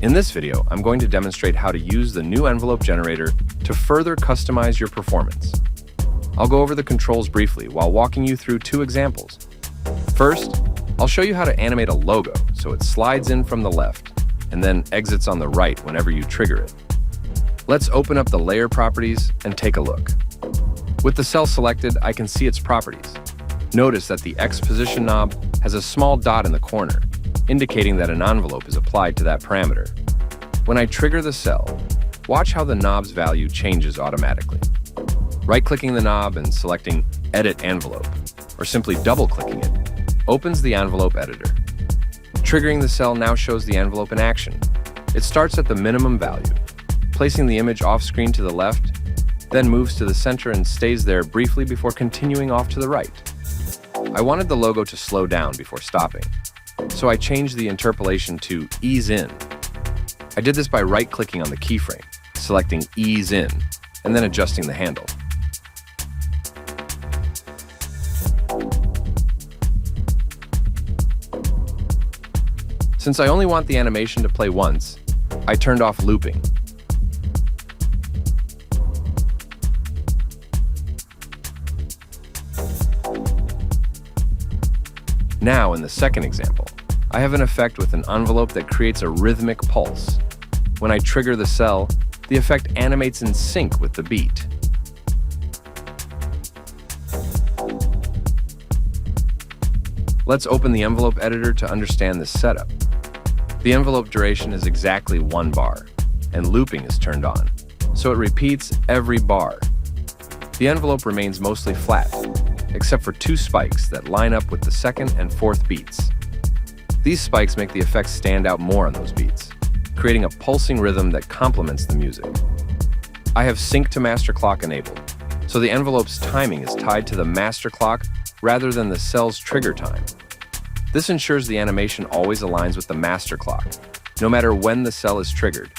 In this video, I'm going to demonstrate how to use the new envelope generator to further customize your performance. I'll go over the controls briefly while walking you through two examples. First, I'll show you how to animate a logo so it slides in from the left and then exits on the right whenever you trigger it. Let's open up the layer properties and take a look. With the cell selected, I can see its properties. Notice that the X position knob has a small dot in the corner, indicating that an envelope is applied to that parameter. When I trigger the cell, watch how the knob's value changes automatically. Right-clicking the knob and selecting Edit Envelope, or simply double-clicking it, opens the envelope editor. Triggering the cell now shows the envelope in action. It starts at the minimum value, placing the image off-screen to the left, then moves to the center and stays there briefly before continuing off to the right. I wanted the logo to slow down before stopping, so I changed the interpolation to Ease In. I did this by right-clicking on the keyframe, selecting Ease In, and then adjusting the handle. Since I only want the animation to play once, I turned off looping. Now, in the second example, I have an effect with an envelope that creates a rhythmic pulse. When I trigger the cell, the effect animates in sync with the beat. Let's open the envelope editor to understand this setup. The envelope duration is exactly 1 bar, and looping is turned on, so it repeats every bar. The envelope remains mostly flat, except for 2 spikes that line up with the second and fourth beats. These spikes make the effects stand out more on those beats, creating a pulsing rhythm that complements the music. I have sync to master clock enabled, so the envelope's timing is tied to the master clock rather than the cell's trigger time. This ensures the animation always aligns with the master clock, no matter when the cell is triggered.